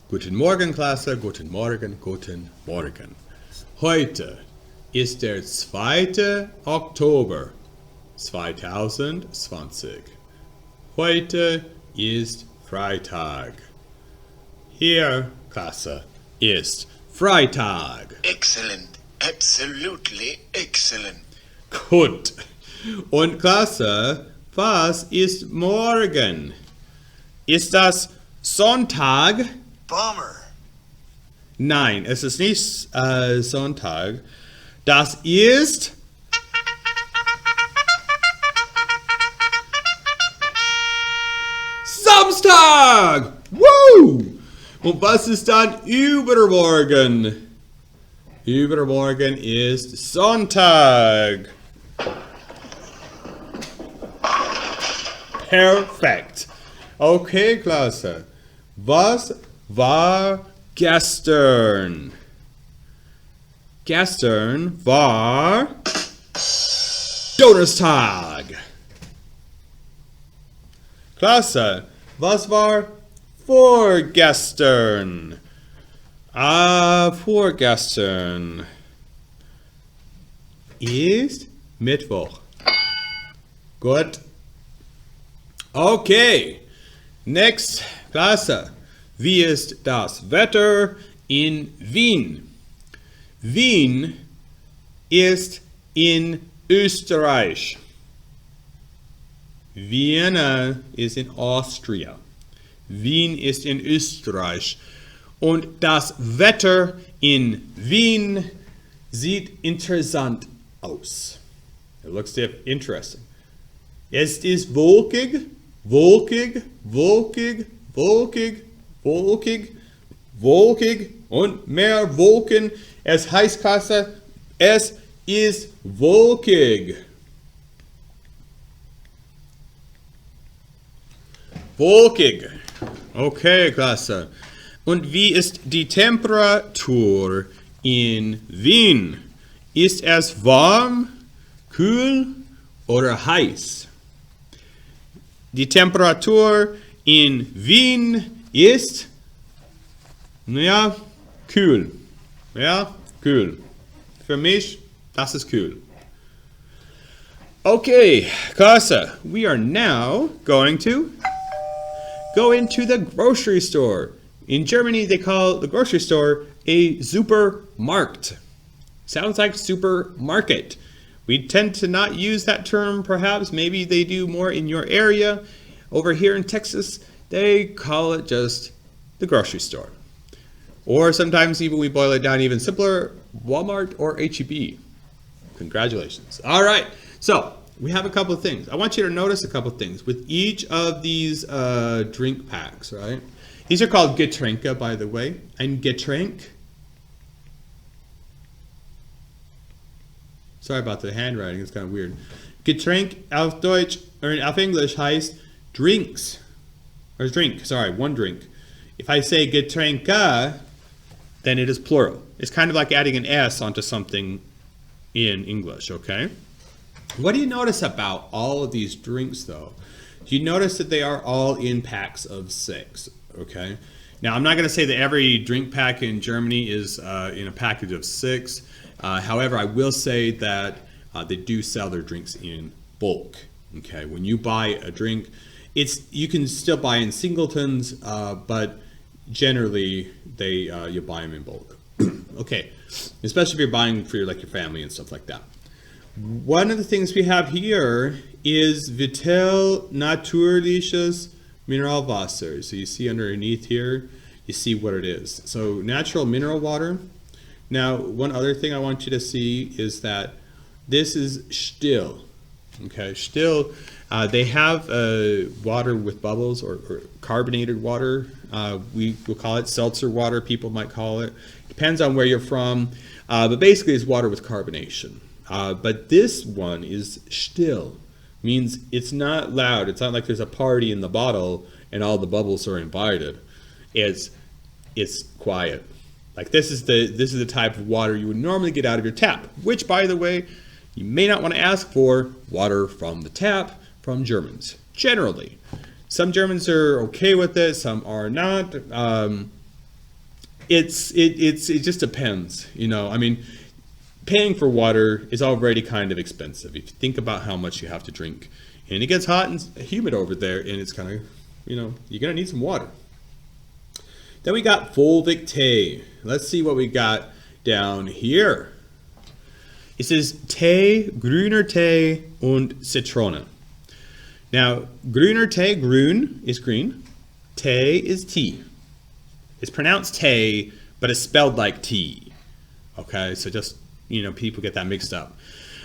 Guten Morgen, Klasse. Guten Morgen, guten Morgen. Heute ist der 2. Oktober 2020. Heute ist Freitag. Hier, Klasse, ist Freitag. Excellent. Absolutely excellent. Gut. Und Klasse, was ist morgen? Ist das Sonntag? Bomber. Nein, es ist nicht Sonntag. Das ist Samstag! Woo! Und was ist dann übermorgen? Übermorgen ist Sonntag. Perfekt. Okay, Klasse. Was war gestern? Gestern war Donnerstag. Klasse. Was war vorgestern? Vorgestern ist Mittwoch. Gut. Okay. Next, Klasse. Wie ist das Wetter in Wien? Wien ist in Österreich. Vienna ist in Austria. Wien ist in Österreich. Und das Wetter in Wien sieht interessant aus. It looks interesting. Es ist wolkig, wolkig, wolkig, wolkig, wolkig, wolkig und mehr Wolken. Es heißt, Klasse, es ist wolkig. Wolkig. Okay, Klasse. Und wie ist die Temperatur in Wien? Ist es warm, kühl oder heiß? Die Temperatur in Wien ist, naja, kühl. Ja, kühl. Für mich, das ist kühl. Okay, Klasse. We are now going to go into the grocery store. In Germany, they call the grocery store a Supermarkt. Sounds like supermarket. We tend to not use that term, perhaps. Maybe they do more in your area. Over here in Texas, they call it just the grocery store. Or sometimes even we boil it down even simpler, Walmart or H-E-B. Congratulations. All right, so we have a couple of things. I want you to notice a couple of things with each of these drink packs, right? These are called Getränke, by the way. Ein Getränk. Sorry about the handwriting, it's kind of weird. Getränk auf Deutsch, or auf English heißt drinks. Or drink, sorry, one drink. If I say Getränke, then it is plural. It's kind of like adding an S onto something in English, okay? What do you notice about all of these drinks, though? Do you notice that they are all in packs of 6, okay? Now, I'm not going to say that every drink pack in Germany is in a package of 6. However, I will say that they do sell their drinks in bulk, okay? When you buy a drink, you can still buy in singletons, but generally you buy them in bulk. Okay, especially if you're buying for your family and stuff like that. One of the things we have here is Vitell Natürliches Mineralwasser. So you see underneath here, you see what it is. So natural mineral water. Now, one other thing I want you to see is that this is still. Okay, still, they have water with bubbles or carbonated water. We will call it seltzer water, people might call it. Depends on where you're from, but basically it's water with carbonation. But this one is still, means it's not loud. It's not like there's a party in the bottle and all the bubbles are invited. It's quiet. Like this is the type of water you would normally get out of your tap, which, by the way, you may not want to ask for water from the tap from Germans. Generally, some Germans are okay with it, some are not. it just depends, you know. I mean, paying for water is already kind of expensive if you think about how much you have to drink. And it gets hot and humid over there, and it's kind of, you know, you're gonna need some water. Then we got Volvic Tee. Let's see what we got down here. It says Tee, grüner Tee und Zitrone. Now, grüner Tee, grün is green, Tee is tea. It's pronounced Tee, but it's spelled like tea. Okay, so just, you know, people get that mixed up.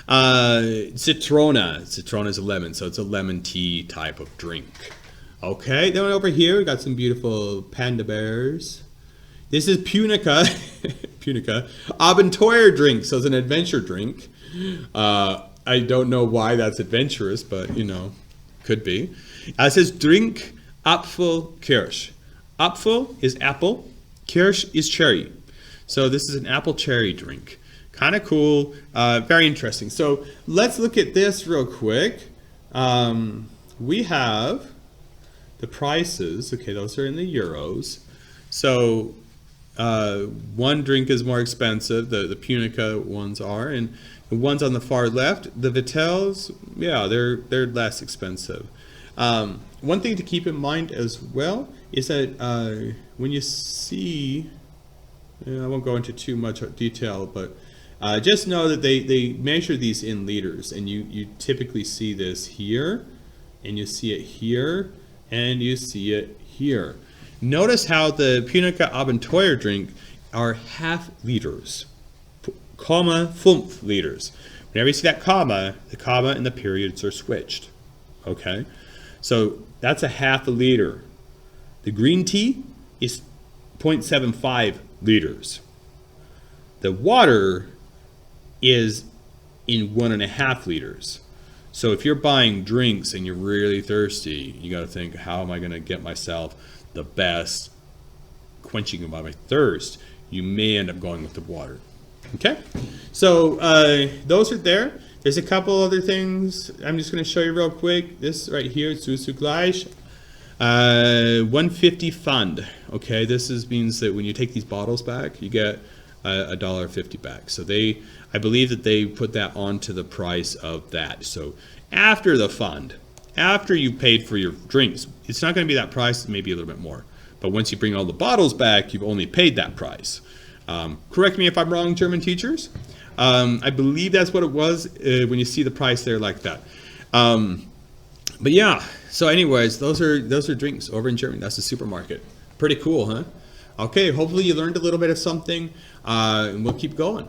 Citrona is a lemon, so it's a lemon tea type of drink. Okay, then over here we got some beautiful panda bears. This is Punica, Punica Abenteuer drink, so it's an adventure drink. I don't know why that's adventurous, but you know, could be. It says drink Apfel Kirsch. Apfel is apple, Kirsch is cherry. So this is an apple cherry drink. Kind of cool, very interesting. So let's look at this real quick. We have the prices. Okay, those are in the euros. So one drink is more expensive, the Punica ones are, and the ones on the far left, the Vitels, yeah, they're less expensive. One thing to keep in mind as well is that when you see, I won't go into too much detail, but just know that they measure these in liters, and you typically see this here, and you see it here, and you see it here. Notice how the Punica Abenteuer drink are half liters, comma 5 liters. Whenever you see that comma, the comma and the periods are switched. Okay, so that's a half a liter. The green tea is 0.75 liters. The water is in 1.5 liters. So if you're buying drinks and you're really thirsty, you got to think, how am I going to get myself the best quenching of my thirst? You may end up going with the water. Okay, so those are there. There's a couple other things I'm just going to show you real quick. This right here, zugleich, 150 Pfund. Okay, means that when you take these bottles back, you get $1.50 back. So I believe that they put that onto the price of that. So after the fund, after you paid for your drinks, it's not going to be that price, maybe a little bit more. But once you bring all the bottles back, you've only paid that price. Correct me if I'm wrong, German teachers. I believe that's what it was when you see the price there like that. But yeah, so anyways, those are drinks over in Germany. That's the supermarket. Pretty cool, huh? Okay, hopefully you learned a little bit of something, and we'll keep going.